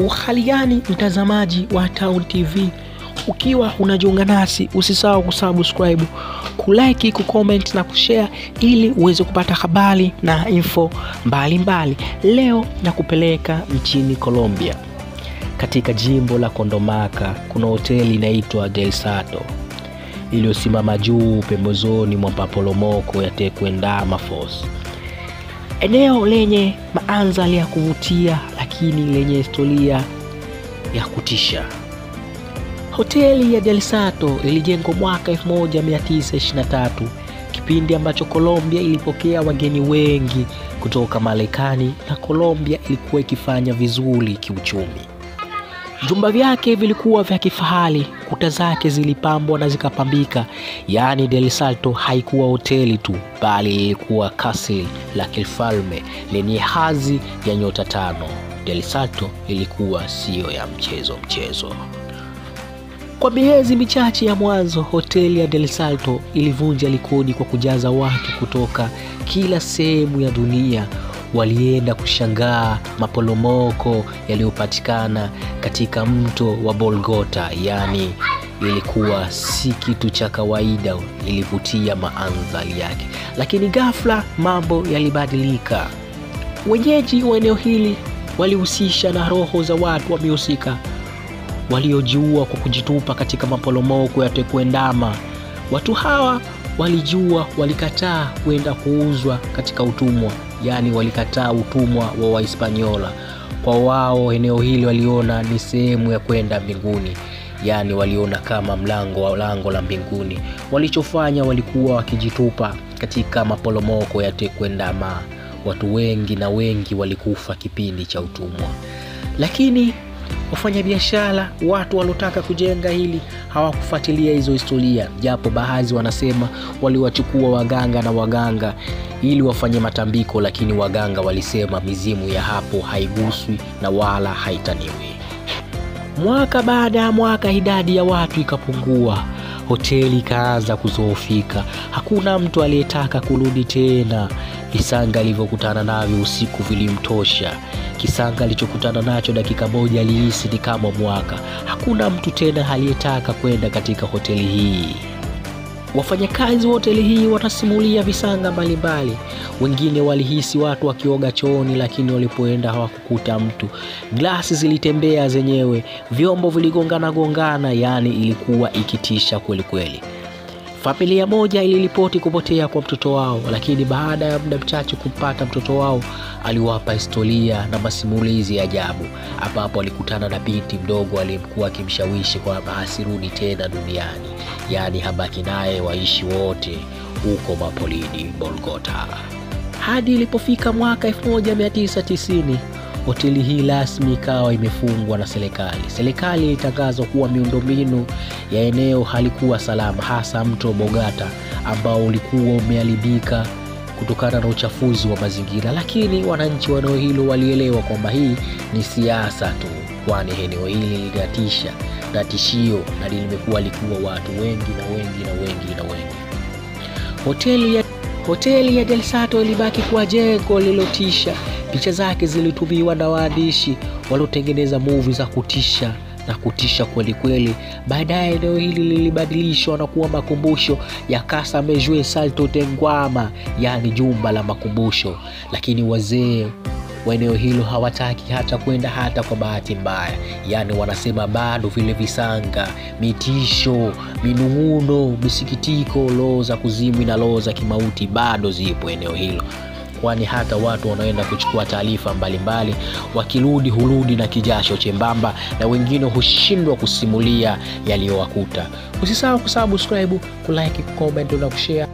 Uhali gani mtazamaji wa Town TV, ukiwa unajiunga nasi usisahau kusubscribe, kulike, kucomment na kushare ili uweze kupata habari na info mbalimbali. Leo nakupeleka nchini Colombia. Katika jimbo la Cundinamarca kuna hoteli inaitwa Del Salto iliyosimama juu pembezoni mwa maporomoko ya Tequendama Falls. Eneo lenye mandhari ya kuvutia lakini lenye historia ya kutisha. Hoteli ya Del Salto ilijengwa mwaka 1923, kipindi ambacho Colombia ilipokea wageni wengi kutoka Marekani na Colombia ilikuwa ikifanya vizuri kiuchumi. Jumba vyake vilikuwa vya kifahari, kuta zake zilipambwa na zikapambika. Yaani Del Salto haikuwa hoteli tu, bali ilikuwa castle la kifalme lenye hadhi ya nyota 5. Del Salto ilikuwa sio ya mchezo. Kwa miezi michache ya mwanzo, hoteli ya Del Salto ilivunja rekodi kwa kujaza watu kutoka kila sehemu ya dunia. Walienda kushangaa maporomoko yaliyopatikana katika mto wa Bogota. Yani ilikuwa si kitu cha kawaida, ilivutia mandhari yake. Lakini ghafla mambo yalibadilika. Wenyeji wa eneo hili walihusisha na roho za watu wamehusika waliojiua kwa kujitupa katika maporomoko ya Tequendama. Watu hawa walijua, walikataa kwenda kuuzwa katika utumwa, yani walikataa utumwa wa Wahispaniola. Kwa wao eneo hili waliona ni sehemu ya kwenda mbinguni, yani waliona kama lango la mbinguni. Walichofanya walikuwa wakijitupa katika maporomoko ya Tequendama. Watu wengi walikufa kipindi cha utumwa. Lakini wafanyabiashara, watu walotaka kujenga hili hawakufuatilia hizo historia, japo baadhi wanasema waliwachukua waganga ili wafanye matambiko, lakini waganga walisema mizimu ya hapo haiguswi na wala haitaniwi. Mwaka baada ya mwaka idadi ya watu ikapungua, hoteli ikaanza kuzoofika. Hakuna mtu aliyetaka kurudi tena. Visanga alivyokutana navyo usiku vilimtosha. Kisanga alichokutana nacho dakika moja alihisi ni kama mwaka. Hakuna mtu tena aliyetaka kwenda katika hoteli hii. Wafanyakazi wa hoteli hii watasimulia visanga mbalimbali. Wengine walihisi watu wakioga chooni, lakini walipoenda hawakukuta mtu. Glasi zilitembea zenyewe, vyombo viligongana, yani ilikuwa ikitisha kweli. Familia moja iliripoti kupotea kwa mtoto wao, lakini baada ya muda mchache kupata mtoto wao, aliwapa historia na masimulizi ya ajabu, ambapo alikutana na binti mdogo aliyekuwa akimshawishi kwamba asirudi tena duniani, yani habaki naye waishi wote huko mapolini Bogota. Hadi ilipofika mwaka 1990, hoteli hii rasmi ikawa imefungwa na serikali. Serikali ilitangaza kuwa miundombinu ya eneo halikuwa salama, hasa mto Bogota ambao ulikuwa umeharibika kutokana na uchafuzi wa mazingira. Lakini wananchi wa eneo hilo walielewa kwamba hii ni siasa tu, kwani eneo hili linatisha na tishio na limekuwa likuwa watu wengi. Hoteli ya Del Salto ilibaki kuwa jengo lilotisha. Picha zake zilitumiwa na waandishi waliotengeneza movie za kutisha kweli. Baadaye eneo hili lilibadilishwa na kuwa makumbusho ya Casa Major Salto Tequendama, yani jumba la makumbusho. Lakini wazee wa eneo hilo hawataki hata kwenda hata kwa bahati mbaya, yani wanasema bado vile visanga, mitisho, minung'uno, misikitiko, roho za kuzimu na roho za kimauti bado zipo eneo hilo. Kwani hata watu wanaenda kuchukua taarifa mbalimbali, wakirudi hurudi na kijasho chembamba, na wengine hushindwa kusimulia yaliyowakuta. Usisahau kusubscribe, kulike, kucomment na kushare.